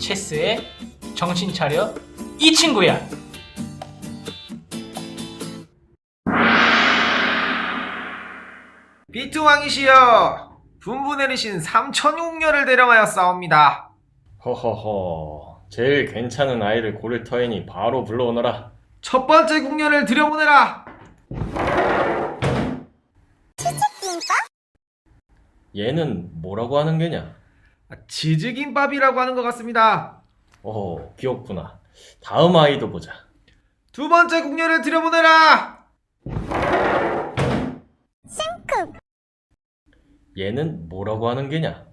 체스에 정신 차려 이 친구야. 비트왕이시여, 분부 내리신 삼천용녀를 대령하여 싸웁니다. 허허허, 제일 괜찮은 아이를 고를 터이니 바로 불러오너라. 첫 번째 궁녀를 들여보내라. 얘는 뭐라고 하는 게냐? 치즈김밥이라고 하는 것 같습니다. 어허, 귀엽구나. 다음 아이도 보자. 두 번째 궁녀를 들여보내라. 얘는 뭐라고 하는 게냐?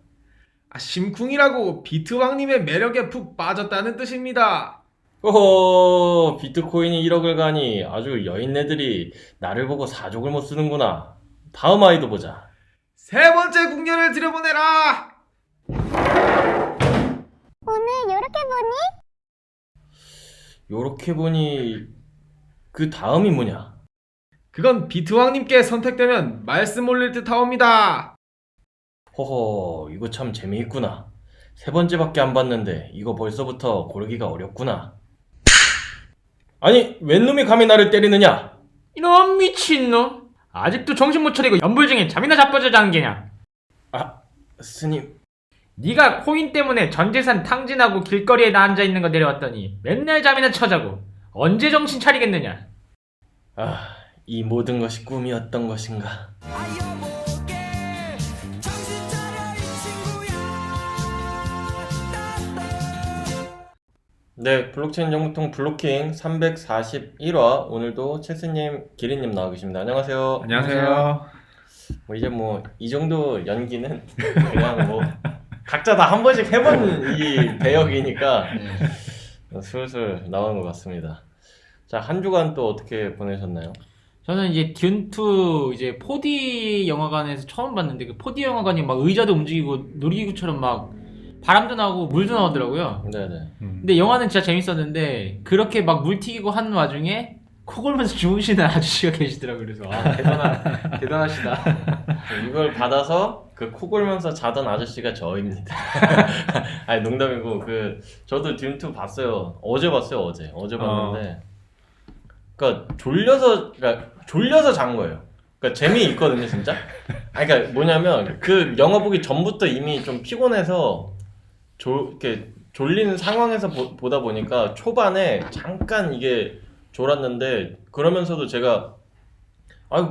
심쿵이라고 비트왕님의 매력에 푹 빠졌다는 뜻입니다. 허허, 비트코인이 1억을 가니 아주 여인네들이 나를 보고 사족을 못 쓰는구나. 다음 아이도 보자. 세 번째 궁녀를 들여보내라. 오늘 요렇게 보니 그 다음이 뭐냐? 그건 비트왕님께 선택되면 말씀 올릴 듯 하옵니다. 허허, 이거 참 재미있구나. 세 번째밖에 안 봤는데 이거 벌써부터 고르기가 어렵구나. 아니, 웬 놈이 감히 나를 때리느냐? 이놈 미친놈. 아직도 정신 못 차리고 연불 중에 잠이나 자빠져 자는 게냐. 아, 스님. 네가 코인 때문에 전재산 탕진하고 길거리에 나 앉아있는 거 내려왔더니 맨날 잠이나 쳐자고 언제 정신 차리겠느냐. 아, 이 모든 것이 꿈이었던 것인가? 네, 블록체인 정보통 블로킹 341화. 오늘도 체스님, 기린님 나와 계십니다. 안녕하세요. 안녕하세요. 뭐 이제 뭐 이 정도 연기는 그냥 뭐 각자 다 한 번씩 해본 이 배역이니까 슬슬 나오는 것 같습니다. 자, 한 주간 또 어떻게 보내셨나요? 저는 이제 듄2 이제 4D 영화관에서 처음 봤는데 그 4D 영화관이 막 의자도 움직이고 놀이기구처럼 막 바람도 나오고 물도 나오더라고요. 네네. 근데 영화는 진짜 재밌었는데 그렇게 막 물 튀기고 하는 와중에 코 골면서 주무시는 아저씨가 계시더라고요. 그래서 대단하시다. 이걸 받아서 그 코 골면서 자던 아저씨가 저입니다. 아니, 농담이고 저도 듄2 봤어요. 어제 봤어요. 어제 봤는데 그러니까 졸려서 잔 거예요. 그러니까 재미있거든요, 진짜. 아니, 그러니까 뭐냐면 그 영화 보기 전부터 이미 좀 피곤해서 이렇게 졸리는 상황에서 보다 보니까 초반에 잠깐 이게 졸았는데, 그러면서도 제가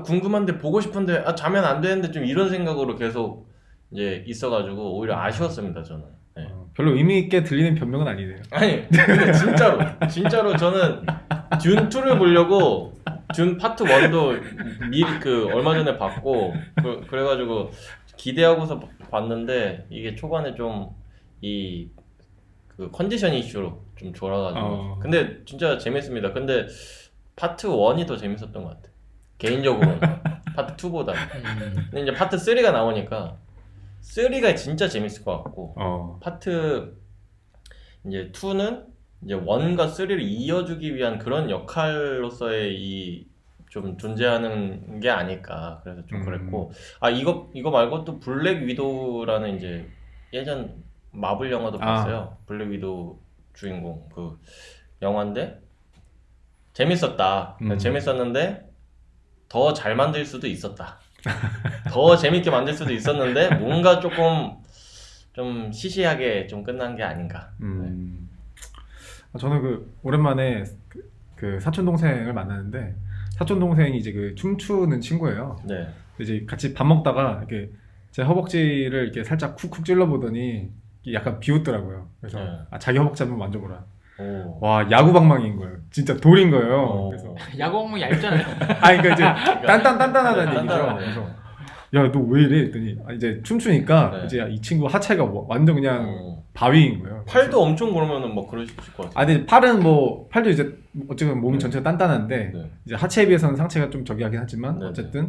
궁금한데 보고 싶은데 자면 안 되는데 좀 이런 생각으로 계속 이제 있어가지고 오히려 아쉬웠습니다, 저는. 네. 별로 의미 있게 들리는 변명은 아니네요. 아니, 근데 진짜로 저는 듄2를 보려고 듄 파트 1도 미리 얼마 전에 봤고 그래가지고 기대하고서 봤는데 이게 초반에 좀 컨디션 이슈로 좀 졸아가지고. 근데 진짜 재밌습니다. 근데 파트 1이 더 재밌었던 것 같아, 개인적으로는. 파트 2보다. 근데 이제 파트 3가 나오니까 3가 진짜 재밌을 것 같고, 파트 이제 2는 이제 1과 3를 이어주기 위한 그런 역할로서의 좀 존재하는 게 아닐까. 그래서 좀 그랬고, 이거 말고 또 블랙 위도우라는 이제 예전 마블 영화도 봤어요. 블랙 위도우 주인공 영화인데 재밌었다. 재밌었는데 더 잘 만들 수도 있었다. 더 재밌게 만들 수도 있었는데 뭔가 조금 좀 시시하게 좀 끝난 게 아닌가. 네. 저는 오랜만에 사촌 동생을 만났는데, 사촌 동생이 이제 춤추는 친구예요. 네. 이제 같이 밥 먹다가 이렇게 제 허벅지를 이렇게 살짝 쿡쿡 찔러보더니 약간 비웃더라고요. 그래서 네. 자기 허벅지 한번 만져보라. 오. 와, 야구 방망이인 거예요. 진짜 돌인 거예요. 그래서 야구공이 얇잖아요. 그러니까 이제 단단하다는 얘기죠. 단단하네. 그래서 야, 너 왜 이래? 했더니 이제 춤추니까 네. 이제 이 친구 하체가 완전 그냥 바위인 거예요. 팔도 엄청 그러면은 막 그러실 것 같아요. 근데 팔도 이제 어쨌든 몸이 전체가 단단한데 네. 이제 하체에 비해서는 상체가 좀 저기 하긴 하지만, 네네. 어쨌든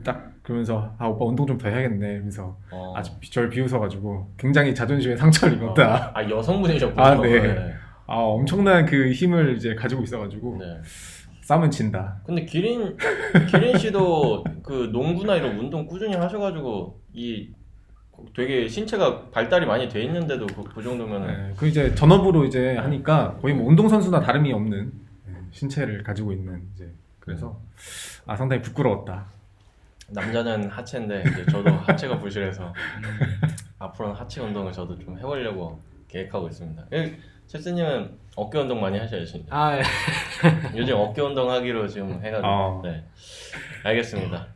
딱 그러면서 오빠 운동 좀 더 해야겠네. 그래서 아주 저를 비웃어가지고 굉장히 자존심에 상처를 입었다. 여성분이셨구나. 네. 엄청난 힘을 이제 가지고 있어가지고 네. 싸우면 진다. 근데 기린 씨도 농구나 이런 운동 꾸준히 하셔가지고 되게 신체가 발달이 많이 돼 있는데도 그 정도면은 네, 그 이제 전업으로 이제 하니까 거의 뭐 운동 선수나 다름이 없는 신체를 가지고 있는 이제 그래서 상당히 부끄러웠다. 남자는 하체인데 이제 저도 하체가 부실해서 앞으로는 하체 운동을 저도 좀 해보려고 계획하고 있습니다. 체스님은 어깨 운동 많이 하셔야지. 아, 예. 요즘 어깨 운동 하기로 지금 해가지고. 네, 알겠습니다.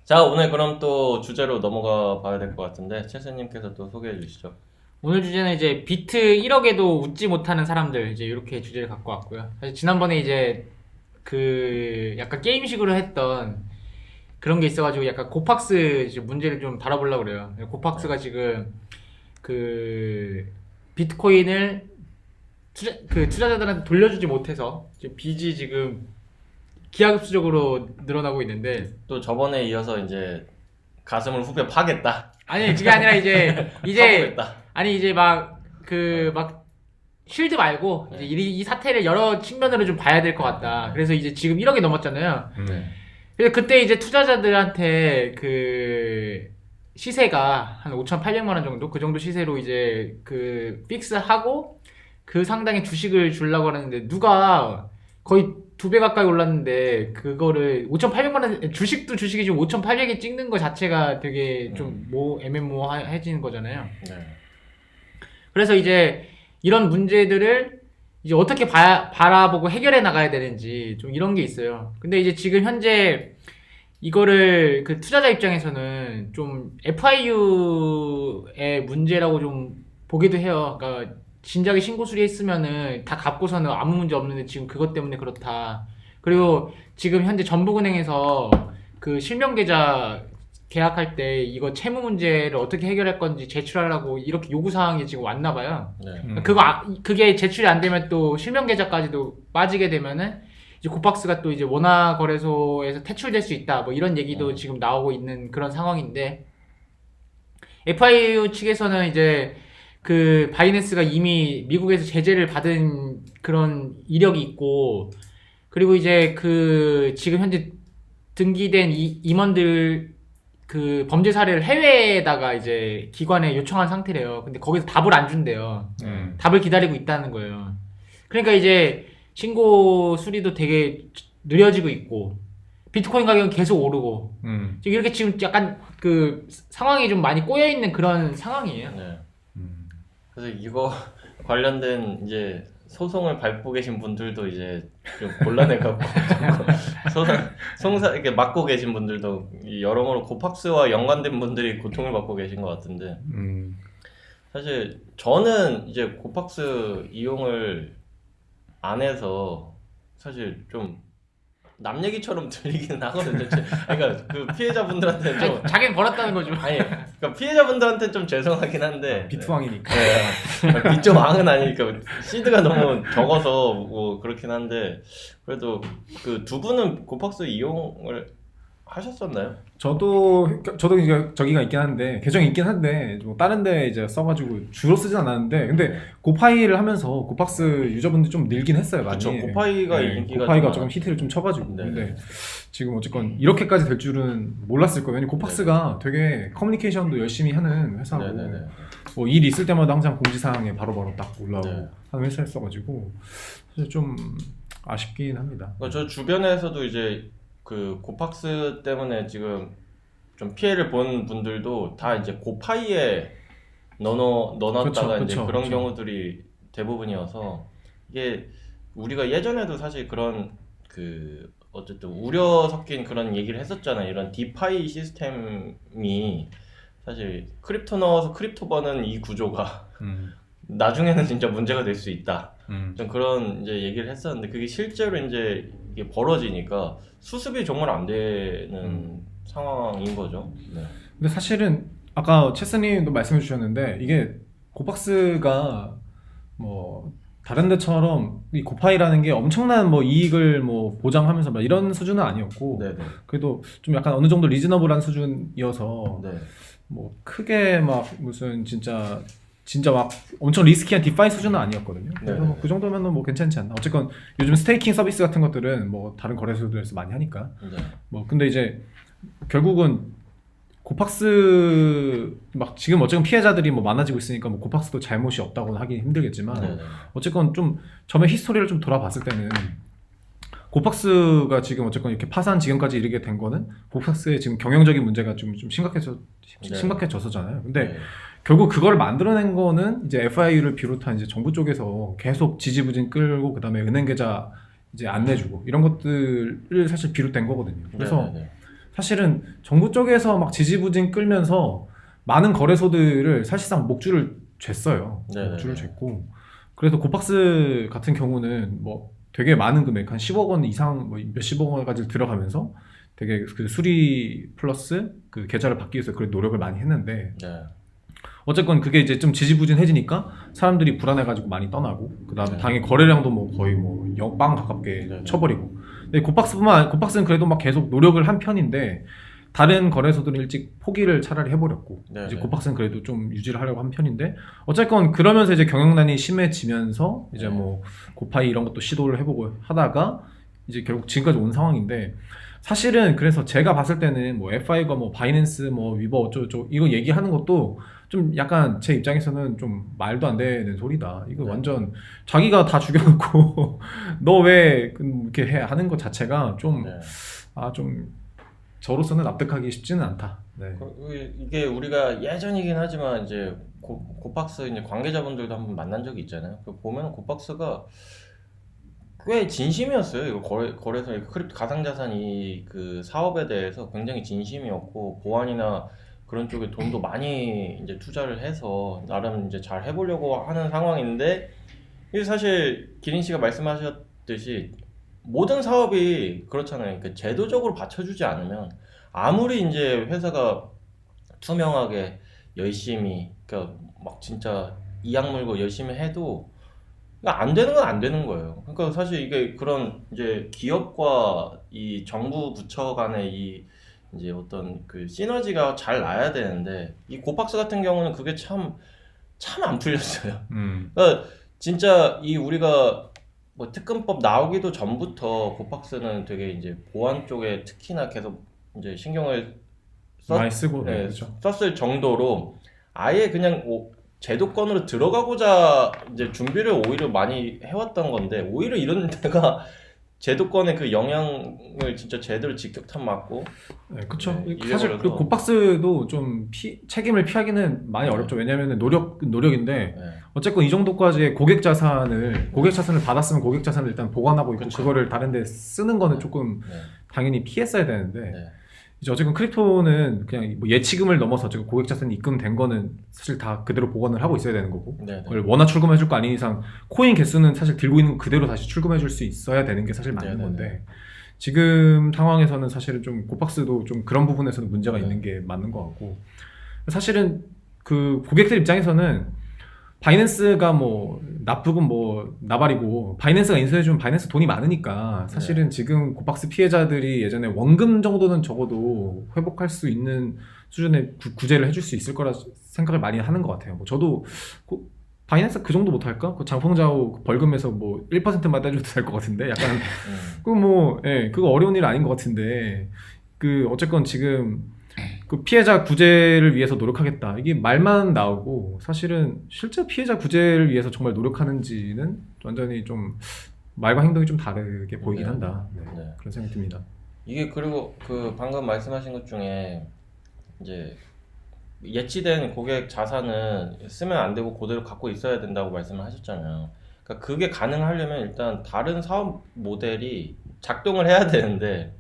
자, 오늘 그럼 또 주제로 넘어가 봐야 될 것 같은데 체스님께서 또 소개해 주시죠. 오늘 주제는 이제 비트 1억에도 웃지 못하는 사람들 이제 이렇게 주제를 갖고 왔고요. 사실 지난번에 이제 그 약간 게임식으로 했던 그런 게 있어가지고 약간 고팍스 이제 문제를 좀 다뤄보려고 그래요. 고팍스가 지금 그 비트코인을 투자자들한테 돌려주지 못해서 지금 빚이 지금 기하급수적으로 늘어나고 있는데 또 저번에 이어서 이제 가슴을 후벼 파겠다. 아니 그게 아니라 이제 파보겠다. 아니 이제 막 쉴드 말고 이제 이 사태를 여러 측면으로 좀 봐야 될 것 같다. 그래서 이제 지금 1억이 넘었잖아요. 네. 그래서 그때 이제 투자자들한테 그 시세가 한 5,800만 원 정도 그 정도 시세로 이제 그 픽스하고 그 상당의 주식을 주려고 하는데 누가 거의 2배 가까이 올랐는데 그거를 5,800만 원 주식도 주식이 지금 5,800이 찍는 거 자체가 되게 좀 애매모호해지는 거잖아요. 네. 그래서 이제 이런 문제들을 이제 어떻게 바라보고 해결해 나가야 되는지 좀 이런 게 있어요. 근데 이제 지금 현재 이거를 그 투자자 입장에서는 좀 FIU의 문제라고 좀 보기도 해요. 그러니까 진작에 신고 수리했으면은 다 갚고서는 아무 문제 없는데 지금 그것 때문에 그렇다. 그리고 지금 현재 전북은행에서 그 실명계좌 계약할 때 이거 채무 문제를 어떻게 해결할 건지 제출하라고 이렇게 요구사항이 지금 왔나 봐요. 네. 그게 제출이 안 되면 또 실명계좌까지도 빠지게 되면은 이제 고팍스가 또 이제 원화거래소에서 퇴출될 수 있다. 뭐 이런 얘기도 지금 나오고 있는 그런 상황인데 FIU 측에서는 이제 그 바이낸스가 이미 미국에서 제재를 받은 그런 이력이 있고 그리고 이제 그 지금 현재 등기된 임원들 그 범죄 사례를 해외에다가 이제 기관에 요청한 상태래요. 근데 거기서 답을 안 준대요. 답을 기다리고 있다는 거예요. 그러니까 이제 신고 수리도 되게 느려지고 있고 비트코인 가격은 계속 오르고 이렇게 지금 약간 그 상황이 좀 많이 꼬여 있는 그런 상황이에요. 네. 그래서 이거 관련된 이제 소송을 밟고 계신 분들도 이제 좀 곤란해갖고 소송 이렇게 맡고 계신 분들도 여러모로 고팍스와 연관된 분들이 고통을 받고 계신 것 같은데 사실 저는 이제 고팍스 이용을 안 해서 사실 좀 남 얘기처럼 들리긴 하거든요. 그러니까 그 피해자분들한테 좀 자기는 벌었다는 거죠. 아니 그러니까 피해자분들한테 좀 죄송하긴 한데 비트왕이니까. 네. 비트 왕은 아니니까 시드가 너무 적어서 뭐 그렇긴 한데 그래도 그 두 분은 고팍스 이용을 하셨었나요? 저도 이제 저기가 있긴 한데 계정이 있긴 한데 뭐 다른데 이제 써가지고 주로 쓰진 않았는데 근데 고파이를 하면서 고팍스 유저분들이 좀 늘긴 했어요 많이. 그렇죠. 고파이가 인기가 고파이가 조금 히트를 좀 쳐가지고. 네. 근데 지금 어쨌건 이렇게까지 될 줄은 몰랐을 거예요. 왜냐면 고팍스가 되게 커뮤니케이션도 열심히 하는 회사고 네네네. 뭐 일 있을 때마다 항상 공지사항에 바로바로 딱 올라오고 네. 하는 회사였어가지고 사실 좀 아쉽긴 합니다. 그러니까 저 주변에서도 이제 그 고팍스 때문에 지금 좀 피해를 본 분들도 다 이제 고파이에 넣어놨다가 이제 그런 경우들이 대부분이어서 이게 우리가 예전에도 사실 그런 그 어쨌든 우려 섞인 그런 얘기를 했었잖아요. 이런 디파이 시스템이 사실 크립토 넣어서 크립토 버는 이 구조가 나중에는 진짜 문제가 될 수 있다. 좀 그런 이제 얘기를 했었는데 그게 실제로 이제 이게 벌어지니까 수습이 정말 안 되는 상황인 거죠. 네. 근데 사실은 아까 체스님도 말씀해 주셨는데 이게 고팍스가 뭐 다른 데처럼 이 고파이라는 게 엄청난 뭐 이익을 뭐 보장하면서 막 이런 수준은 아니었고 네네. 그래도 좀 약간 어느 정도 리즈너블한 수준이어서 네. 뭐 크게 막 무슨 진짜 막 엄청 리스키한 디파이 수준은 아니었거든요. 그래서 네. 뭐 그 정도면은 뭐 괜찮지 않나. 어쨌건 요즘 스테이킹 서비스 같은 것들은 뭐 다른 거래소들에서 많이 하니까. 네. 뭐 근데 이제 결국은 고팍스 막 지금 어쨌든 피해자들이 뭐 많아지고 있으니까 뭐 고팍스도 잘못이 없다고 하긴 힘들겠지만 네네. 어쨌건 좀 점의 히스토리를 좀 돌아봤을 때는 고팍스가 지금 어쨌건 이렇게 파산 지경까지 이르게 된 거는 고팍스의 지금 경영적인 문제가 좀 심각해져서잖아요. 근데 네. 결국 그걸 만들어낸 거는 이제 FIU를 비롯한 이제 정부 쪽에서 계속 지지부진 끌고 그다음에 은행 계좌 이제 안 내주고 이런 것들을 사실 비롯된 거거든요. 그래서 네네네. 사실은 정부 쪽에서 막 지지부진 끌면서 많은 거래소들을 사실상 목줄을 쟀어요. 네네네. 목줄을 쟀고 그래서 고팍스 같은 경우는 뭐 되게 많은 금액 한 10억 원 이상 뭐 몇십억 원까지 들어가면서 되게 그 수리 플러스 그 계좌를 받기 위해서 그런 노력을 많이 했는데 네. 어쨌건 그게 이제 좀 지지부진해지니까 사람들이 불안해가지고 많이 떠나고 그 다음에 네. 당연히 거래량도 뭐 거의 뭐 0빵 가깝게 네. 쳐버리고 근데 고팍스는 그래도 막 계속 노력을 한 편인데 다른 거래소들은 일찍 포기를 차라리 해버렸고 네. 이제 네. 고팍스는 그래도 좀 유지를 하려고 한 편인데 어쨌건 그러면서 이제 경영난이 심해지면서 이제 네. 뭐 고파이 이런 것도 시도를 해보고 하다가 이제 결국 지금까지 온 상황인데 사실은 그래서 제가 봤을 때는 뭐 FI가 뭐 바이낸스 뭐 위버 어쩌고저쩌고 이거 얘기하는 것도 좀 약간 제 입장에서는 좀 말도 안 되는 소리다. 이거 네. 완전 자기가 다 죽여놓고 너 왜 이렇게 하는 것 자체가 좀 네. 좀 저로서는 납득하기 쉽지는 않다. 네. 이게 우리가 예전이긴 하지만 이제 고팍스 이제 관계자분들도 한번 만난 적이 있잖아요. 보면 고팍스가 꽤 진심이었어요. 이거 거래소 크립토 가상자산 그 사업에 대해서 굉장히 진심이었고 보안이나 그런 쪽에 돈도 많이 이제 투자를 해서 나름 이제 잘 해보려고 하는 상황인데 이게 사실 기린 씨가 말씀하셨듯이 모든 사업이 그렇잖아요. 그러니까 제도적으로 받쳐주지 않으면 아무리 이제 회사가 투명하게 열심히 그러니까 막 진짜 이악 물고 열심히 해도 안 되는 건 안 되는 거예요. 그러니까 사실 이게 그런 이제 기업과 이 정부 부처 간의 이 이제 어떤 그 시너지가 잘 나야 되는데 이 고팍스 같은 경우는 그게 참 안 풀렸어요. 그러니까 진짜 이 우리가 뭐 특검법 나오기도 전부터 고팍스는 되게 이제 보안 쪽에 특히나 계속 이제 신경을 많이 쓰고 네, 그렇죠. 썼을 정도로 아예 그냥 제도권으로 들어가고자 이제 준비를 오히려 많이 해왔던 건데 오히려 이런 데가 제도권의 그 영향을 진짜 제대로 직격탄 맞고 네, 그렇죠. 네, 사실 이래버려서- 그 고팍스도 좀 책임을 피하기는 많이 네. 어렵죠. 왜냐하면 노력인데 네. 어쨌건 이 정도까지 고객 자산을 받았으면 고객 자산을 일단 보관하고 있고 그쵸. 그거를 다른데 쓰는 거는 조금 네. 당연히 피했어야 되는데 네. 이제 어쨌든 크립토는 그냥 뭐 예치금을 넘어서 어쨌든 고객 자산이 입금된 거는 사실 다 그대로 보관을 하고 있어야 되는 거고 네. 네. 그걸 원화 출금해 줄 거 아닌 이상 코인 개수는 사실 들고 있는 거 그대로 다시 출금해 줄 수 있어야 되는 게 사실 맞는 네네네. 건데 지금 상황에서는 사실은 좀 고팍스도 좀 그런 부분에서는 문제가 네. 있는 게 맞는 것 같고 사실은 그 고객들 입장에서는 바이낸스가 뭐 나쁘고 뭐 나발이고 바이낸스가 인수해주면 바이낸스 돈이 많으니까 사실은 지금 고팍스 피해자들이 예전에 원금 정도는 적어도 회복할 수 있는 수준의 구제를 해줄 수 있을 거라 생각을 많이 하는 것 같아요. 뭐 저도 바이낸스 그 정도 못할까? 그 장펑자오 벌금에서 뭐 1%만 떼줘도 될 것 같은데 약간 그거 어려운 일 아닌 것 같은데 그 어쨌건 지금 그 피해자 구제를 위해서 노력하겠다 이게 말만 나오고 사실은 실제 피해자 구제를 위해서 정말 노력하는지는 완전히 좀 말과 행동이 좀 다르게 보이긴 네. 한다. 네. 네. 그런 생각이 듭니다. 이게 그리고 그 방금 말씀하신 것 중에 이제 예치된 고객 자산은 쓰면 안 되고 그대로 갖고 있어야 된다고 말씀을 하셨잖아요. 그러니까 그게 가능하려면 일단 다른 사업 모델이 작동을 해야 되는데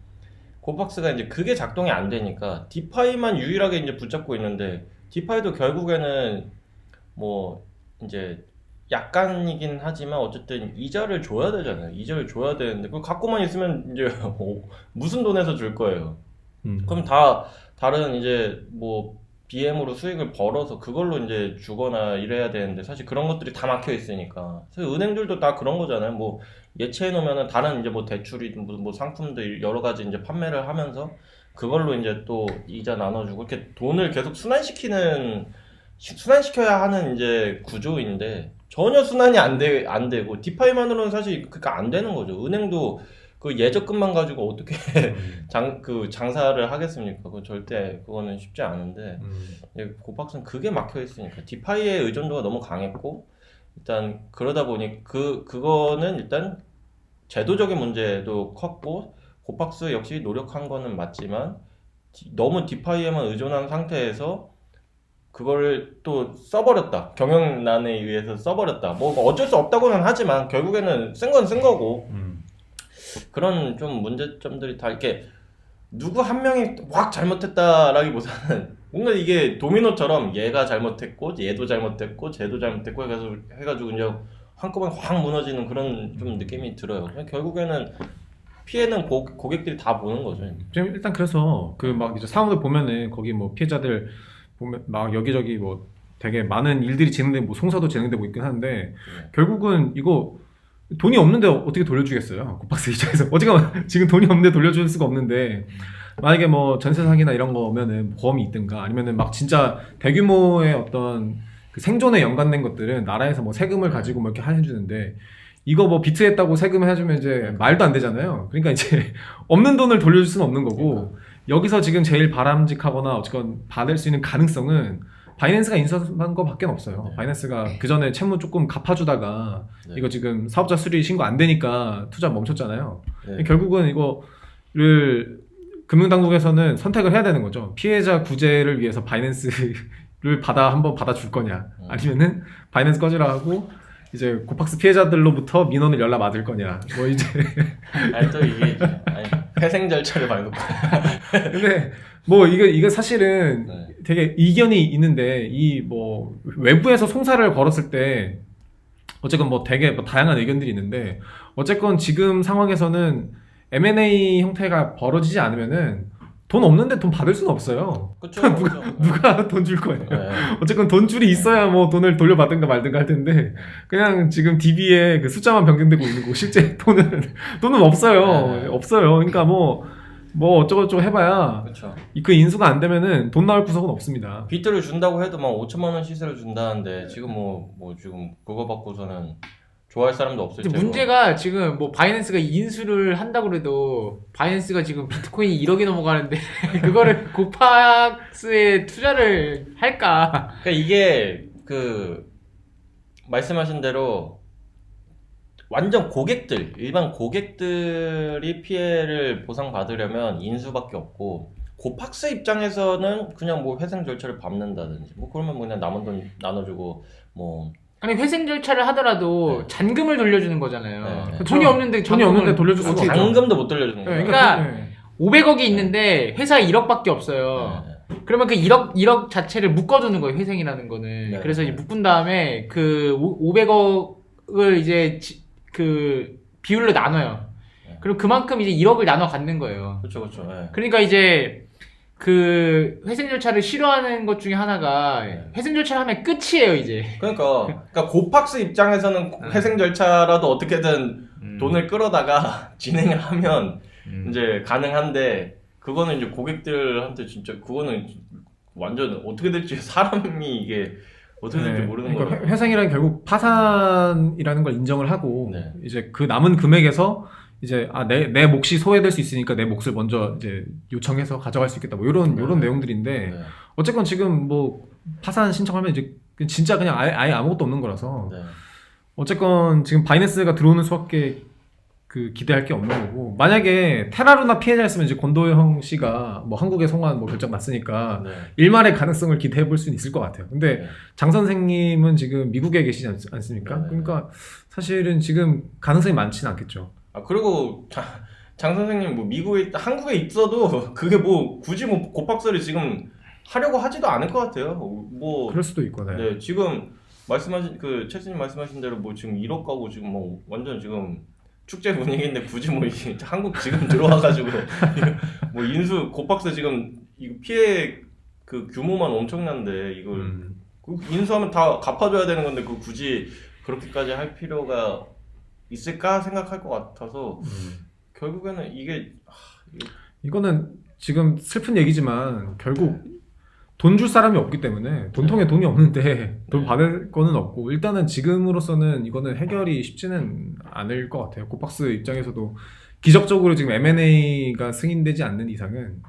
고팍스가 이제 그게 작동이 안 되니까 디파이만 유일하게 이제 붙잡고 있는데 디파이도 결국에는 뭐 이제 약간이긴 하지만 어쨌든 이자를 줘야 되잖아요. 이자를 줘야 되는데 그걸 갖고만 있으면 이제 무슨 돈에서 줄 거예요. 그럼 다른 이제 뭐 BM으로 수익을 벌어서 그걸로 이제 주거나 이래야 되는데 사실 그런 것들이 다 막혀 있으니까 사실 은행들도 다 그런 거잖아요. 뭐 예치해 놓으면은 다른 이제 뭐 대출이든 뭐 상품들 여러 가지 이제 판매를 하면서 그걸로 이제 또 이자 나눠주고 이렇게 돈을 계속 순환시켜야 하는 이제 구조인데 전혀 순환이 안 되고 디파이만으로는 사실 그러니까 안 되는 거죠. 은행도 그 예적금만 가지고 어떻게 장사를 하겠습니까? 그 절대 그거는 쉽지 않은데 고박스는 그게 막혀 있으니까 디파이의 의존도가 너무 강했고 일단 그러다 보니 그거는 일단 제도적인 문제도 컸고 고박스 역시 노력한 거는 맞지만 너무 디파이에만 의존한 상태에서 그걸 또 써버렸다. 경영난에 의해서 써버렸다. 뭐 어쩔 수 없다고는 하지만 결국에는 쓴 건 쓴 거고 그런 좀 문제점들이 다 이렇게 누구 한 명이 확 잘못했다라기보다는 뭔가 이게 도미노처럼 얘가 잘못했고 얘도 잘못했고 쟤도 잘못했고 해가지고 이제 한꺼번에 확 무너지는 그런 좀 느낌이 들어요. 결국에는 피해는 고객들이 다 보는 거죠. 지금 일단 그래서 그 막 이제 사무들 보면은 거기 뭐 피해자들 보면 막 여기저기 뭐 되게 많은 일들이 진행되고 뭐 송사도 진행되고 있긴 한데 결국은 이거 돈이 없는데 어떻게 돌려주겠어요? 고박스 입장에서 어쨌든 지금 돈이 없는데 돌려줄 수가 없는데 만약에 뭐 전세 사기나 이런 거면은 보험이 있든가 아니면은 막 진짜 대규모의 어떤 그 생존에 연관된 것들은 나라에서 뭐 세금을 가지고 뭐 이렇게 해주는데 이거 뭐 비트했다고 세금 해주면 이제 말도 안 되잖아요. 그러니까 이제 없는 돈을 돌려줄 수는 없는 거고 여기서 지금 제일 바람직하거나 어쨌건 받을 수 있는 가능성은 바이낸스가 인수한 거밖에 없어요. 바이낸스가 그 전에 채무 조금 갚아주다가 이거 지금 사업자 수리 신고 안 되니까 투자 멈췄잖아요. 결국은 이거를 금융당국에서는 선택을 해야 되는 거죠. 피해자 구제를 위해서 바이낸스를 한번 받아줄 거냐 아니면은 바이낸스 꺼지라 하고 이제 고박스 피해자들로부터 민원을 연락 받을 거냐 뭐 이제 아니 또 이게 회생 절차를 밟고 근데 뭐 이게 사실은 되게 이견이 있는데 이 뭐 외부에서 송사를 걸었을 때 어쨌건 뭐 되게 뭐 다양한 의견들이 있는데 어쨌건 지금 상황에서는 M&A 형태가 벌어지지 않으면은 돈 없는데 돈 받을 수는 없어요. 그쵸, 누가 돈 줄 거예요. 네. 어쨌건 돈줄이 있어야 뭐 돈을 돌려받든가 말든가 할 텐데 그냥 지금 DB에 그 숫자만 변경되고 있는 거고 실제 돈은 없어요. 네. 없어요. 그러니까 뭐 어쩌고저쩌고 해봐야 그쵸. 그 인수가 안 되면은 돈 나올 구석은 없습니다. 비트를 준다고 해도 막 5천만 원 시세를 준다는데 지금 뭐 지금 그거 받고서는 좋아할 사람도 없을 테고. 문제가 지금 뭐 바이낸스가 인수를 한다고 해도 바이낸스가 지금 비트코인이 1억이 넘어가는데 그거를 고팍스에 투자를 할까? 그러니까 이게 말씀하신 대로 완전 일반 고객들이 피해를 보상받으려면 인수밖에 없고 고팍스 입장에서는 그냥 뭐 회생 절차를 밟는다든지 뭐 그러면 그냥 남은 돈 나눠주고 뭐 아니 회생 절차를 하더라도 잔금을 돌려주는 거잖아요. 네. 돈이 없는데 돌려줄 수가 없죠. 잔금도 못 돌려주는 거예요. 그러니까 500억이 있는데 회사에 1억밖에 없어요. 그러면 그 1억 자체를 묶어두는 거예요. 회생이라는 거는. 그래서 이제 묶은 다음에 그 500억을 이제 그 비율로 나눠요. 그럼 그만큼 이제 1억을 나눠 갖는 거예요. 그렇죠. 그러니까 이제 그 회생 절차를 싫어하는 것 중에 하나가 회생 절차를 하면 끝이에요 이제. 그러니까 고팍스 입장에서는 회생 절차라도 어떻게든 돈을 끌어다가 진행을 하면 이제 가능한데 그거는 이제 고객들한테 진짜 그거는 완전 어떻게 될지 사람이 이게 어떻게 될지 모르는 그러니까 거예요. 회생이란 결국 파산이라는 걸 인정을 하고 이제 그 남은 금액에서 이제 내 몫이 소외될 수 있으니까 내 몫을 먼저 이제 요청해서 가져갈 수 있겠다 뭐 이런 내용들인데 어쨌건 지금 뭐 파산 신청하면 이제 진짜 그냥 아예 아무것도 없는 거라서 어쨌건 지금 바이낸스가 들어오는 수밖에 기대할 게 없는 거고 만약에 테라루나 피해자였으면 이제 권도형 씨가 뭐 한국에 송환 뭐 결정 났으니까 일말의 가능성을 기대해 볼 수는 있을 것 같아요. 근데 장 선생님은 지금 미국에 계시지 않습니까? 그러니까 사실은 지금 가능성이 많지는 않겠죠. 그리고 장 선생님 뭐 한국에 있어도 그게 뭐 굳이 뭐 고팍스를 지금 하려고 하지도 않을 것 같아요. 뭐 그럴 수도 있고. 네, 지금 말씀하신 채스님 말씀하신 대로 뭐 지금 1억 가고 지금 뭐 완전 지금 축제 분위기인데 굳이 뭐 한국 지금 들어와가지고 뭐 인수 고팍스 지금 이거 피해 그 규모만 엄청난데 이걸 인수하면 다 갚아줘야 되는 건데 그 굳이 그렇게까지 할 필요가 있을까 생각할 것 같아서 결국에는 이거는 지금 슬픈 얘기지만 결국 돈 줄 사람이 없기 때문에 돈통에 돈이 없는데 돈 받을 거는 없고 일단은 지금으로서는 이거는 해결이 쉽지는 않을 것 같아요. 고팍스 입장에서도 기적적으로 지금 M&A가 승인되지 않는 이상은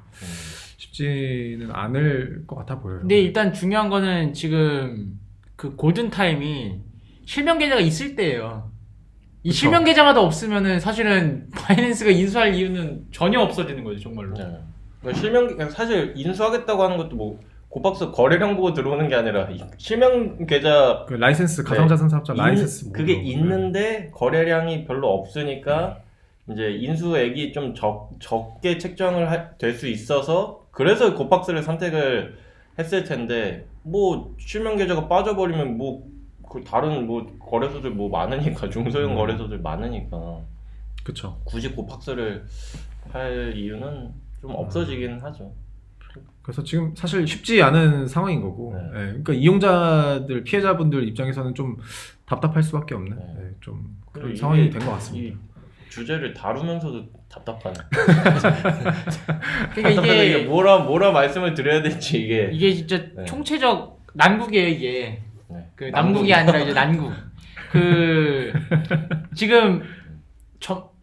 쉽지는 않을 것 같아 보여요. 근데 일단 중요한 거는 지금 그 골든 타임이 실명 계좌가 있을 때예요. 이 그쵸. 실명 계좌마다 없으면은 사실은 바이낸스가 인수할 이유는 전혀 없어지는 거죠, 정말로. 네. 그러니까 실명 사실 인수하겠다고 하는 것도 뭐 고박스 거래량 보고 들어오는 게 아니라 이 실명 계좌 그 라이센스 가상자산 사업자 라이센스 그게 뭐 이런 거. 있는데 거래량이 별로 없으니까 이제 인수액이 좀 적게 책정을 될 수 있어서 그래서 고박스를 선택을 했을 텐데 뭐 실명 계좌가 빠져버리면 뭐 그 다른 뭐 거래소들 뭐 많으니까 중소형 거래소들 많으니까 그쵸. 굳이 고박스를 할 이유는 좀 없어지긴 하죠. 그래서 지금 사실 쉽지 않은 상황인 거고, 네. 예, 그러니까 이용자들 피해자분들 입장에서는 좀 답답할 수밖에 없는 네. 예, 좀 그리고 그런 이게 상황이 된 것 같습니다. 이 주제를 다루면서도 답답하네. 그러니까 답답한데 이게 이게 뭐라 말씀을 드려야 될지 이게 진짜 네. 총체적 난국이에요, 이게. 네. 그 남국이 아니라 이제 난국. 그 지금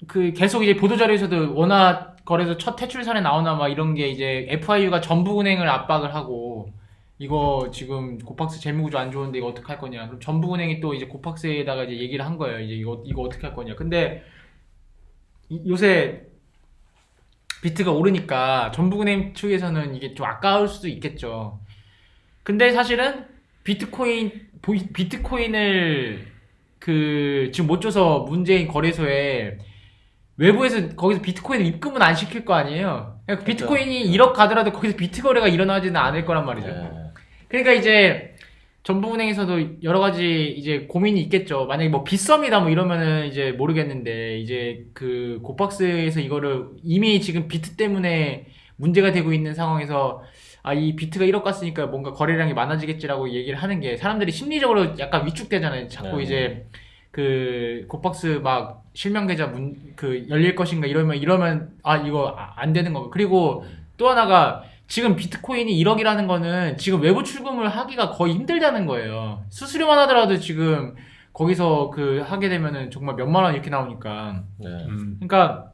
그 계속 이제 보도 자료에서도 워낙 거래소 첫 퇴출 사례 나오나 막 이런 게 이제 FIU가 전북은행을 압박을 하고 이거 지금 고팍스 재무구조 안 좋은데 이거 어떻게 할 거냐. 그럼 전북은행이 또 이제 고팍스에다가 이제 얘기를 한 거예요. 이제 이거 어떻게 할 거냐. 근데 요새 비트가 오르니까 전북은행 측에서는 이게 좀 아까울 수도 있겠죠. 근데 사실은 비트코인을 그 지금 못 줘서 문제인 거래소에 외부에서 거기서 비트코인을 입금은 안 시킬 거 아니에요. 그러니까 비트코인이 1억 가더라도 거기서 비트 거래가 일어나지는 않을 거란 말이죠. 네. 그러니까 이제 전북은행에서도 여러 가지 이제 고민이 있겠죠. 만약에 뭐 빗썸이다 뭐 이러면은 이제 모르겠는데 이제 그 고박스에서 이거를 이미 지금 비트 때문에 문제가 되고 있는 상황에서 아, 이 비트가 1억 갔으니까 뭔가 거래량이 많아지겠지라고 얘기를 하는 게 사람들이 심리적으로 약간 위축되잖아요. 자꾸 네. 이제 그 고박스 막 실명 계좌 그 열릴 것인가 이러면 아 이거 안 되는 거. 그리고 또 하나가 지금 비트코인이 1억이라는 거는 지금 외부 출금을 하기가 거의 힘들다는 거예요. 수수료만 하더라도 지금 거기서 그 하게 되면은 정말 몇만 원 이렇게 나오니까. 네. 그러니까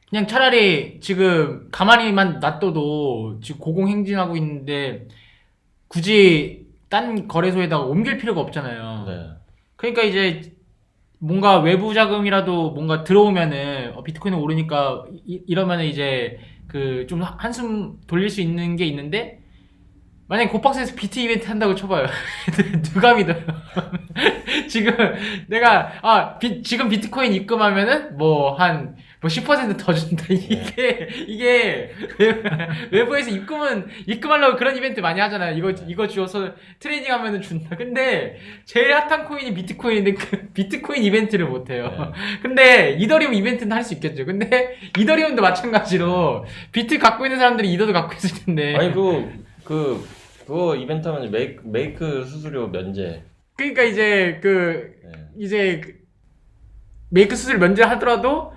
그냥 차라리 지금 가만히만 놔둬도 지금 고공행진하고 있는데 굳이 딴 거래소에다가 옮길 필요가 없잖아요. 네. 그러니까 이제 뭔가 외부 자금이라도 뭔가 들어오면은 비트코인이 오르니까 이러면은 이제 그 좀 한숨 돌릴 수 있는 게 있는데 만약에 고박스에서 비트 이벤트 한다고 쳐봐요. 누가 믿어요? 지금 내가 지금 비트코인 입금하면은 뭐 한 10% 더 준다. 이게 외부에서 입금하려고 그런 이벤트 많이 하잖아요. 이거 주어서 트레이딩 하면은 준다. 근데 제일 핫한 코인이 비트코인인데 그 비트코인 이벤트를 못 해요. 네. 근데 이더리움 이벤트는 할 수 있겠죠. 근데 이더리움도 마찬가지로 비트 갖고 있는 사람들이 이더도 갖고 있을 텐데. 아니 그거 이벤트 하면 메이크 수수료 면제. 그러니까 이제 네. 이제 메이크 수수료 면제하더라도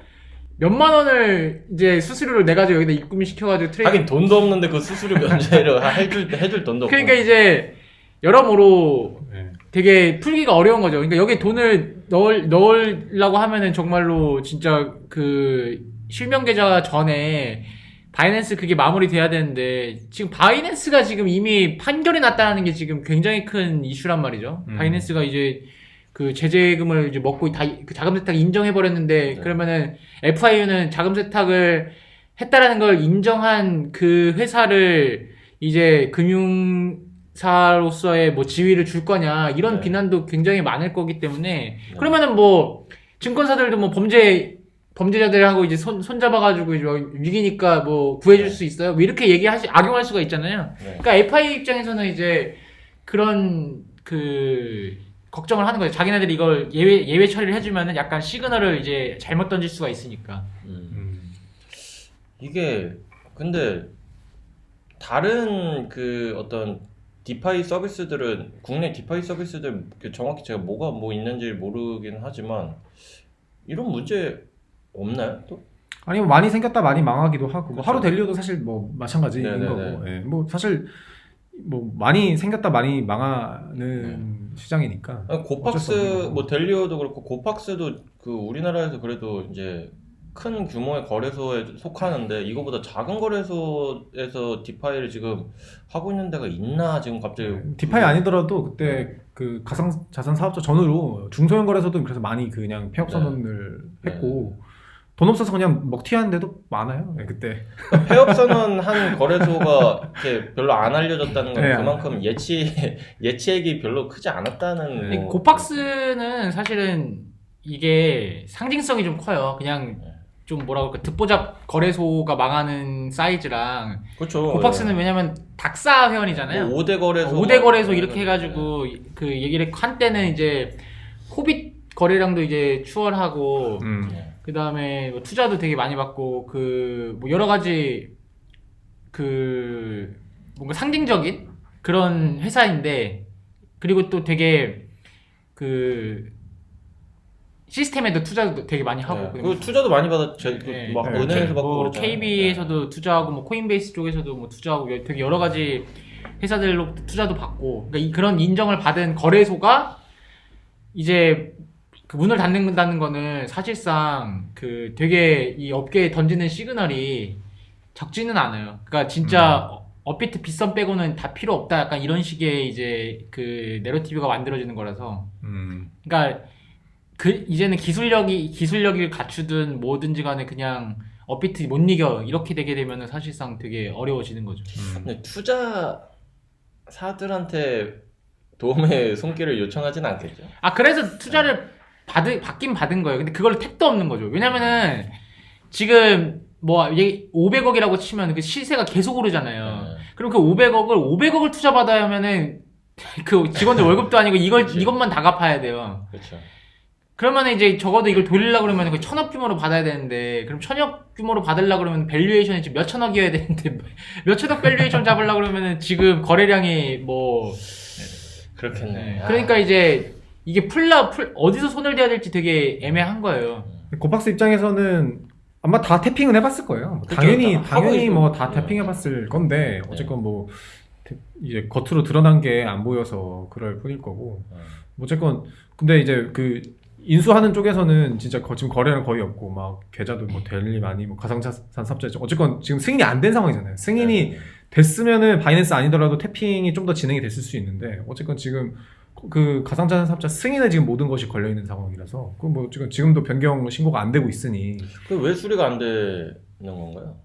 몇만 원을 이제 수수료를 내가지고 여기다 입금을 시켜가지고 트레이딩. 하긴 돈도 없는데 그 수수료 면제를 해줄 돈도 없고. 그러니까 이제 여러모로 네. 되게 풀기가 어려운 거죠. 그러니까 여기 돈을 넣으려고 하면은 정말로 진짜 그 실명 계좌 전에 바이낸스 그게 마무리돼야 되는데 지금 바이낸스가 지금 이미 판결이 났다는 게 지금 굉장히 큰 이슈란 말이죠. 바이낸스가 이제 그 제재금을 이제 먹고 그 자금 세탁 인정해 버렸는데 네. 그러면은 FIU는 자금 세탁을 했다라는 걸 인정한 그 회사를 이제 금융사로서의 뭐 지위를 줄 거냐 이런 네. 비난도 굉장히 많을 거기 때문에 그러면은 뭐 증권사들도 뭐 범죄자들하고 이제 손 잡아가지고 이제 위기니까 뭐 구해줄 수 있어요? 뭐 이렇게 악용할 수가 있잖아요. 네. 그러니까 FI 입장에서는 이제 그런 그 걱정을 하는 거예요. 자기네들이 이걸 예외 처리를 해주면은 약간 시그널을 이제 잘못 던질 수가 있으니까. 이게 근데 다른 그 어떤 디파이 서비스들은 국내 디파이 서비스들 정확히 제가 뭐가 뭐 있는지 모르긴 하지만 이런 문제 없나요? 또? 아니 뭐 많이 생겼다 많이 망하기도 하고 뭐 그쵸. 하루 델리오도 사실 뭐 마찬가지인 네네네. 거고 예. 뭐 사실 뭐 많이 생겼다 많이 망하는 시장이니까 아니, 어쩔 수 없는 고팍스 거고. 뭐 델리오도 그렇고 고팍스도 그 우리나라에서 그래도 이제 큰 규모의 거래소에 속하는데 이거보다 작은 거래소에서 디파이를 지금 하고 있는 데가 있나 지금 갑자기 디파이 아니더라도 그때 그 가상자산 사업자 전후로 중소형 거래소도 그래서 많이 그냥 폐업 선언을 했고 돈 없어서 그냥 먹튀하는데도 많아요. 네, 그때. 그러니까 폐업 선언한 거래소가 이렇게 별로 안 알려졌다는 건 네. 그만큼 예치액이 별로 크지 않았다는. 근데 뭐- 고팍스는 사실은 이게 상징성이 좀 커요. 그냥 좀 뭐라고 할까 듣보잡 거래소가 망하는 사이즈랑 그렇죠. 고팍스는 왜냐면 닥사 회원이잖아요. 5대 거래소. 5대 거래소 이렇게 해가지고 그 얘기를 한때는 이제 호빗 거래량도 이제 추월하고 그 다음에 뭐 투자도 되게 많이 받고 그 뭐 여러 가지 그 뭔가 상징적인 그런 회사인데 그리고 또 되게 그 시스템에도 투자도 되게 많이 하고 그 투자도 많이 받았죠. 네. 막 네. 은행에서 받고 뭐 그러잖아요. KB에서도 투자하고 뭐 코인베이스 쪽에서도 뭐 투자하고 되게 여러 가지 회사들로 투자도 받고 그러니까 그런 인정을 받은 거래소가 이제 그 문을 닫는다는 거는 사실상 그 되게 이 업계에 던지는 시그널이 적지는 않아요. 그러니까 진짜 업비트 빗선 빼고는 다 필요 없다 약간 이런 식의 이제 그 내러티브가 만들어지는 거라서 그러니까 그 이제는 기술력을 갖추든 뭐든지 간에 그냥 업비트 못 이겨 이렇게 되게 되면은 사실상 되게 어려워지는 거죠. 근데 투자사들한테 도움의 손길을 요청하진 않겠죠. 아 그래서 투자를 받긴 받은 거예요. 근데 그걸로 택도 없는 거죠. 왜냐면은 지금 뭐 500억이라고 치면 그 시세가 계속 오르잖아요. 그럼 그 500억을 투자받아야 하면은 그 직원들 월급도 아니고 이것만 다 갚아야 돼요. 그렇죠. 그러면 이제 적어도 이걸 돌리려고 그러면 그 1000억 규모로 받아야 되는데 그럼 1000억 규모로 받으려고 그러면 밸류에이션이 지금 몇 천억이어야 되는데 몇 천억 밸류에이션 잡으려고 그러면은 지금 거래량이 뭐 그렇겠네. 그러니까 이제 이게 어디서 손을 대야 될지 되게 애매한 거예요. 고팍스 입장에서는 아마 다 태핑은 해봤을 거예요. 그쵸, 당연히 뭐 다 네. 태핑해봤을 건데 어쨌건 뭐 이제 겉으로 드러난 게 안 보여서 그럴 뿐일 거고 어쨌건 근데 이제 그 인수하는 쪽에서는 진짜 지금 거래는 거의 없고 막 계좌도 뭐 될 일 많이 뭐 가상자산 삽자 어쨌건 지금 승인이 안 된 상황이잖아요. 승인이 됐으면은 바이낸스 아니더라도 태핑이 좀 더 진행이 됐을 수 있는데 어쨌건 지금 그 가상자산 삽자 승인에 지금 모든 것이 걸려 있는 상황이라서 그 뭐 지금도 변경 신고가 안 되고 있으니 그 왜 수리가 안 되는 건가요?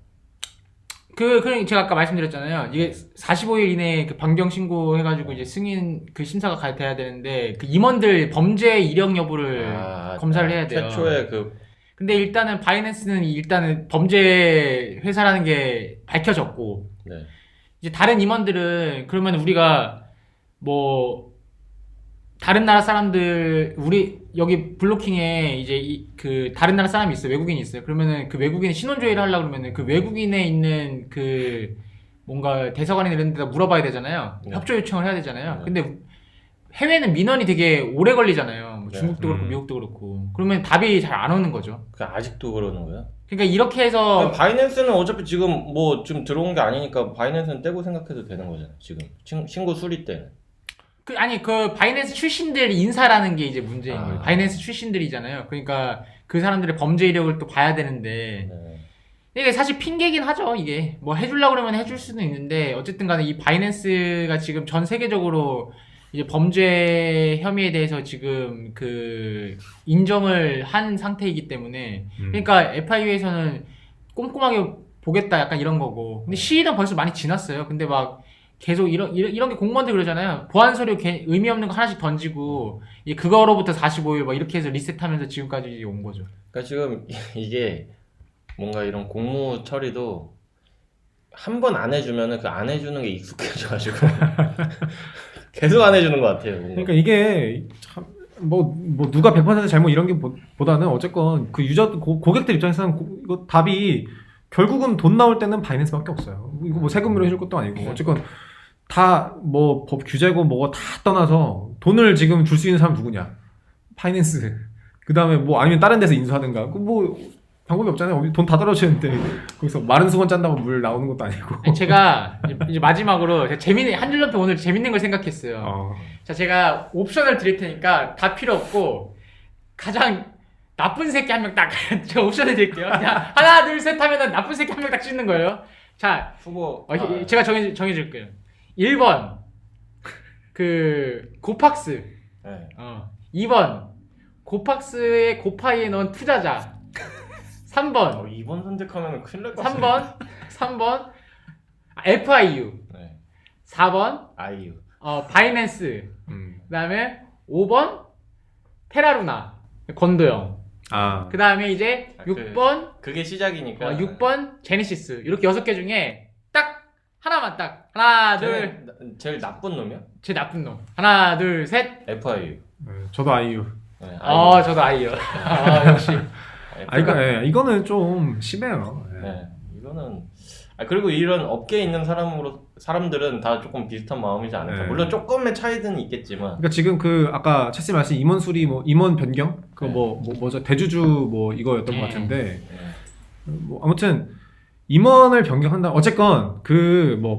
그러니까 제가 아까 말씀드렸잖아요. 이게 45일 이내에 그 변경 신고해가지고 이제 승인 그 심사가 돼야 되는데 그 임원들 범죄 이력 여부를 검사를 해야 돼요. 최초에 근데 일단은 바이낸스는 일단은 범죄 회사라는 게 밝혀졌고 네. 이제 다른 임원들은 그러면 우리가 뭐 다른 나라 사람들 우리 여기 블로킹에 이제 그 다른 나라 사람이 있어요. 외국인이 있어요. 그러면은 그 외국인 신원조회를 하려고 그러면은 그 외국인에 있는 그 뭔가 대사관이나 이런 데다 물어봐야 되잖아요. 네. 협조 요청을 해야 되잖아요. 네. 근데 해외는 민원이 되게 오래 걸리잖아요. 뭐 네. 중국도 그렇고 미국도 그렇고. 그러면 답이 잘 안 오는 거죠. 그 아직도 그러는 거예요? 그러니까 이렇게 해서 바이낸스는 어차피 지금 뭐 좀 들어온 게 아니니까 바이낸스는 떼고 생각해도 되는 거잖아요. 지금 신고 수리 때는. 그 바이낸스 출신들 인사라는 게 이제 문제인 아. 거예요. 바이낸스 출신들이잖아요. 그러니까 그 사람들의 범죄 이력을 또 봐야 되는데 네. 이게 사실 핑계긴 하죠. 이게 뭐 해주려고 그러면 해줄 수는 있는데 어쨌든 간에 이 바이낸스가 지금 전 세계적으로 이제 범죄 혐의에 대해서 지금 그 인정을 한 상태이기 때문에 그러니까 FIU에서는 꼼꼼하게 보겠다 약간 이런 거고 근데 시일은 벌써 많이 지났어요. 근데 막 계속 이런 게 공무원들 그러잖아요. 보안 서류 의미 없는 거 하나씩 던지고 그거로부터 45일 막 이렇게 해서 리셋하면서 지금까지 온 거죠. 그러니까 지금 이게 뭔가 이런 공무 처리도 한 번 안 해주면은 그 안 해주는 게 익숙해져가지고 계속 안 해주는 것 같아요. 뭔가. 그러니까 이게 참 뭐 누가 100% 잘못 이런 게 보다는 어쨌건 그 고객들 입장에서는 이거 답이 결국은 돈 나올 때는 바이낸스밖에 없어요. 이거 뭐 세금으로 해줄 것도 아니고 어쨌건 다 뭐 법 규제고 뭐고 다 떠나서 돈을 지금 줄 수 있는 사람 누구냐? 바이낸스. 그 다음에 뭐 아니면 다른 데서 인수하든가. 그 뭐 방법이 없잖아요. 돈 다 떨어지는데 거기서 마른 수건 짠다고 물 나오는 것도 아니고. 제가 이제 마지막으로 제가 한 줄로 오늘 재밌는 걸 생각했어요. 자, 제가 옵션을 드릴 테니까 다 필요 없고 가장 나쁜 새끼 한 명 딱 제가 옵션을 드릴게요. 그냥 하나 둘 셋 하면은 나쁜 새끼 한 명 딱 찍는 거예요. 자, 후보 제가 정해줄게요. 1번 그 고팍스. 네. 2번 고팍스의 고파이에 넣은 투자자. 3번 2번 선택하면 큰일 날 것 같은데. 3번 FIU. 네. 4번 아이유. 바이낸스. 그다음에 5번 테라루나 권도영. 그 다음에 이제 6번 그게 시작이니까. 6번 제네시스. 이렇게 6개 중에 딱 하나만 딱 하나 둘. 제일 나쁜 놈이요? 제일 나쁜 놈. 하나 둘 셋. FIU. 저도 아이유. 네, 아이유. 저도 아이요. 역시. 이거는 좀 심해요. 네, 이거는 그리고 이런 업계에 있는 사람들은 다 조금 비슷한 마음이지 않을까. 네. 물론 조금의 차이는 있겠지만. 그러니까 지금 아까 채스 말씀 임원 수리 임원 변경 그 네. 뭐죠 대주주 이거였던 것 같은데 네. 아무튼 임원을 변경한다. 어쨌건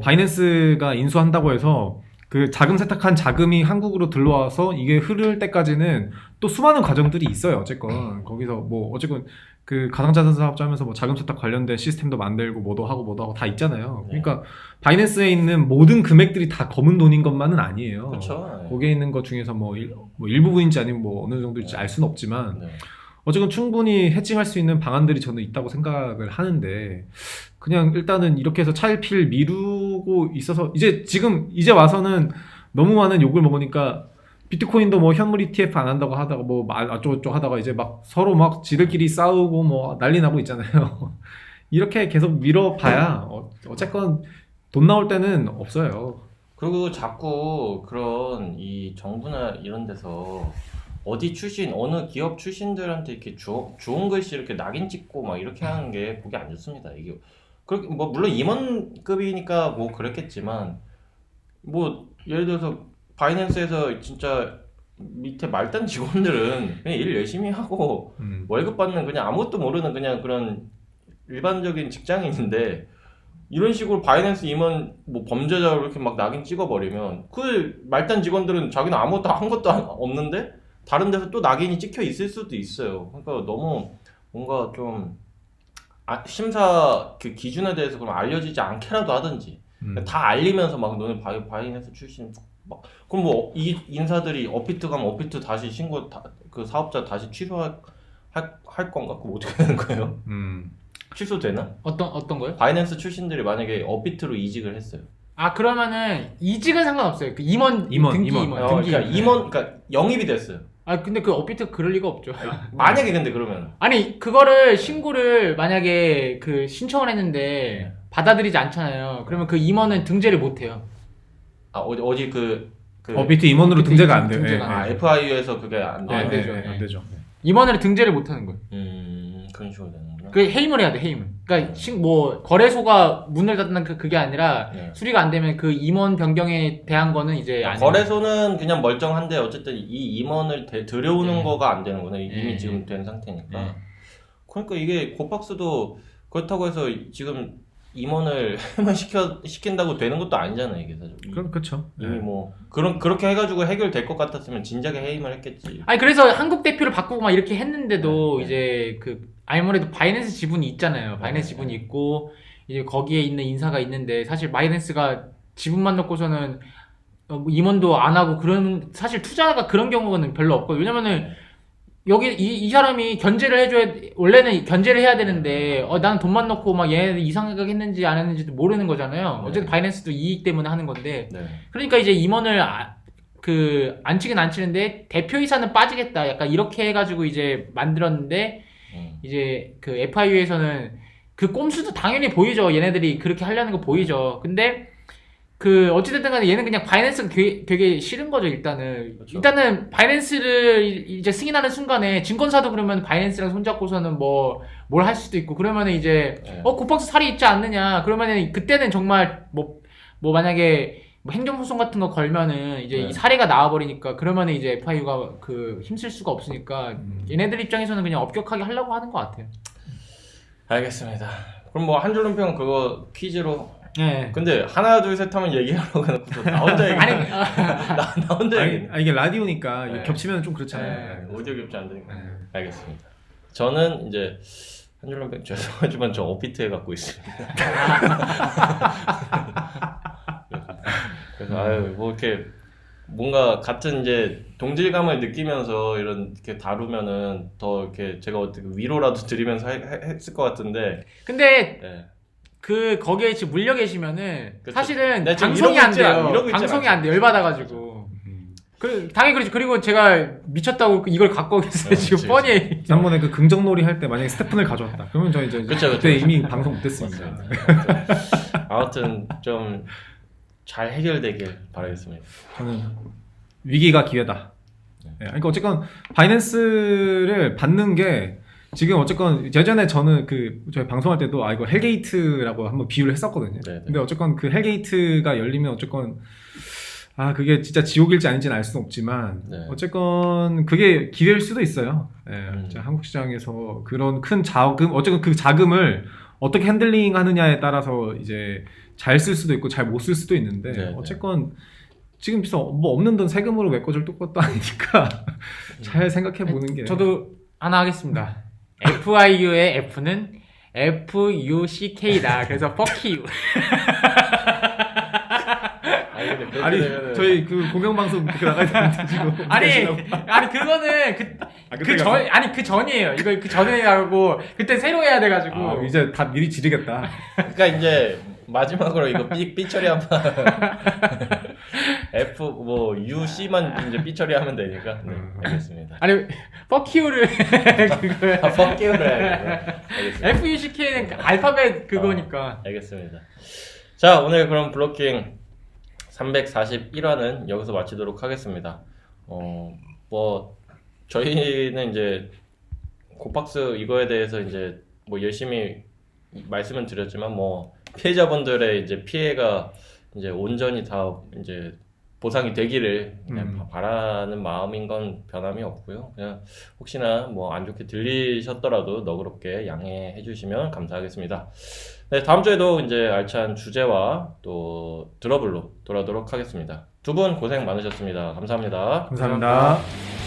바이낸스가 인수한다고 해서 그 자금 세탁한 자금이 한국으로 들러와서 이게 흐를 때까지는 또 수많은 과정들이 있어요. 어쨌건 거기서 어쨌건 그 가상자산 사업자 하면서 자금 세탁 관련된 시스템도 만들고 뭐도 하고 다 있잖아요. 네. 그러니까 바이낸스에 있는 모든 금액들이 다 검은 돈인 것만은 아니에요. 그렇죠. 네. 거기에 있는 것 중에서 일부분인지 아니면 어느 정도인지 알 수는 없지만 네. 어쨌건 충분히 해칭할 수 있는 방안들이 저는 있다고 생각을 하는데 그냥 일단은 이렇게 해서 차일피일 미루고 있어서 이제 와서는 너무 많은 욕을 먹으니까 비트코인도 현물 ETF 안 한다고 하다가 어쩌고저쩌고 하다가 이제 서로 지들끼리 싸우고 난리 나고 있잖아요. 이렇게 계속 밀어봐야 어쨌건 돈 나올 때는 없어요. 그리고 자꾸 그런 이 정부나 이런 데서 어디 출신 어느 기업 출신들한테 이렇게 좋은 글씨 이렇게 낙인 찍고 이렇게 하는 게 보기 안 좋습니다. 이게 그렇게 물론 임원급이니까 그랬겠지만 예를 들어서 바이낸스에서 진짜 밑에 말단 직원들은 그냥 일 열심히 하고 월급 받는 그냥 아무것도 모르는 그냥 그런 일반적인 직장인인데 이런 식으로 바이낸스 임원 범죄자로 이렇게 낙인 찍어버리면 그 말단 직원들은 자기는 아무것도 한 것도 없는데 다른 데서 또 낙인이 찍혀 있을 수도 있어요. 그러니까 너무 뭔가 좀 심사 그 기준에 대해서 그럼 알려지지 않게라도 하든지 다 알리면서 너는 바이낸스 출신 그럼 이 인사들이 업비트 가면 업비트 다시 그 사업자 다시 취소할 건가? 그럼 어떻게 되는 거예요? 취소되나? 어떤 거요? 바이낸스 출신들이 만약에 업비트로 이직을 했어요. 그러면은 이직은 상관없어요. 그 임원 등기 임원. 그러니까 그러니까 영입이 됐어요. 근데 그 업비트 그럴 리가 없죠. 만약에 근데 그러면 그거를 신고를 만약에 그 신청을 했는데 받아들이지 않잖아요. 그러면 그 임원은 등재를 못 해요. 어디 그 업비트 임원으로 등재가 안 돼요. 등재가 안 돼요. FIU에서 그게 안 돼요. 안 되죠. 안 되죠. 임원으로 등재를 못 하는 거예요. 그런 식으로 되는구나. 그 해임을 해야 돼, 해임을. 그러니까 거래소가 문을 닫는 그게 아니라 네. 수리가 안 되면 그 임원 변경에 대한 거는 이제 안 거래소는 그냥 멀쩡한데 어쨌든 이 임원을 들여오는 거가 안 되는구나. 이미 네. 지금 된 상태니까. 네. 그러니까 이게 고박스도 그렇다고 해서 지금 임원을 해임을 시킨다고 되는 것도 아니잖아요, 이게 사실. 그렇죠. 이미 그렇게 해가지고 해결될 것 같았으면 진작에 해임을 했겠지. 그래서 한국 대표를 바꾸고 이렇게 했는데도 네. 이제 아무래도 바이낸스 지분이 있잖아요. 바이낸스 네. 지분이 있고 이제 거기에 있는 인사가 있는데 사실 바이낸스가 지분만 놓고서는 임원도 안 하고 그런 사실 투자가 그런 경우는 별로 없고 왜냐면은 여기 이 사람이 원래는 견제를 해야 되는데 나는 돈만 넣고 얘네들 이상하게 했는지 안 했는지도 모르는 거잖아요. 네. 어쨌든 바이낸스도 이익 때문에 하는 건데 네. 그러니까 이제 임원을 안 치긴 안 치는데 대표이사는 빠지겠다 약간 이렇게 해가지고 이제 만들었는데 이제 그 FIU에서는 그 꼼수도 당연히 보이죠. 얘네들이 그렇게 하려는 거 보이죠. 근데 어찌됐든 간에 얘는 그냥 바이낸스가 되게 싫은 거죠, 일단은. 그렇죠. 일단은 바이낸스를 이제 승인하는 순간에 증권사도 그러면 바이낸스랑 손잡고서는 뭘 할 수도 있고, 그러면은 이제, 네. 고팍스 살이 있지 않느냐. 그러면은 그때는 정말 만약에 행정소송 같은 거 걸면은 이제 네. 이 사례가 나와버리니까 그러면은 이제 FIU가 힘쓸 수가 없으니까 얘네들 입장에서는 그냥 엄격하게 하려고 하는 것 같아요. 알겠습니다. 그럼 한줄논평 그거 퀴즈로. 네. 근데 하나 둘 셋 하면 얘기하려고 해놓고서 나 혼자 얘기. 나 혼자 얘기. 이게 라디오니까 네. 겹치면 좀 그렇잖아요. 오디오 겹치 안 되니까. 알겠습니다. 저는 이제 한줄넘백 죄송하지만 저 업비트에 갖고 있습니다. 그래서 아유 뭐 이렇게 뭔가 같은 이제 동질감을 느끼면서 이렇게 다루면은 더 이렇게 제가 어떻게 위로라도 드리면서 했을 것 같은데. 근데 네. 그 거기에 지금 물려 계시면은 그쵸. 사실은 네, 지금 방송이 이러고 안 있지 돼요. 이러고 있지 방송이 안 돼. 열받아가지고. 당연히 그렇지. 그리고 제가 미쳤다고 이걸 갖고 오겠어요. 지금 그치, 뻔히. 지난번에 그 긍정놀이 할 때 만약에 스테픈을 가져왔다. 그러면 저 이제 그쵸, 그때 그쵸. 이미 방송 못했습니다. 아무튼 좀 잘 해결되길 바라겠습니다. 저는 위기가 기회다. 네, 그러니까 어쨌건 바이낸스를 받는 게 지금 어쨌건 예전에 저는 그 저희 방송할 때도 이거 헬게이트라고 한번 비유를 했었거든요. 네네. 근데 어쨌건 그 헬게이트가 열리면 어쨌건 그게 진짜 지옥일지 아닌지는 알 수는 없지만 네. 어쨌건 그게 기회일 수도 있어요. 진짜 한국 시장에서 그런 큰 자금 어쨌건 그 자금을 어떻게 핸들링하느냐에 따라서 이제 잘 쓸 수도 있고 잘 못 쓸 수도 있는데 네네. 어쨌건 지금 뭐 없는 돈 세금으로 메꿔줄 것도 아니니까 잘 생각해 보는 게 저도 하나 하겠습니다. FIU의 F는 FUCK다. 그래서 fuck you. 근데 그렇게 아니 되면은 저희 그 공영방송 그렇게 나가야 되는데 지금 아니 그거는 그 전이에요. 이거 그 전에 하고 그때 새로 해야 돼가지고 이제 다 미리 지르겠다. 그러니까 이제 마지막으로 이거 삐 처리 한번 F 뭐 UC만 이제 삐 처리하면 되니까 네, 알겠습니다. 아니 fuck you를 그거야. fuck you를 해야겠네. 알겠습니다. FUCK는 알파벳 그거니까. 알겠습니다. 자 오늘 그럼 블로킹 341화는 여기서 마치도록 하겠습니다. 뭐 저희는 이제 고박스 이거에 대해서 이제 뭐 열심히 말씀은 드렸지만 뭐 피해자분들의 이제 피해가 이제 온전히 다 이제 보상이 되기를 그냥 바라는 마음인 건 변함이 없고요. 그냥 혹시나 뭐 안 좋게 들리셨더라도 너그럽게 양해해 주시면 감사하겠습니다. 네, 다음 주에도 이제 알찬 주제와 또 드러블로 돌아오도록 하겠습니다. 두 분 고생 많으셨습니다. 감사합니다. 감사합니다.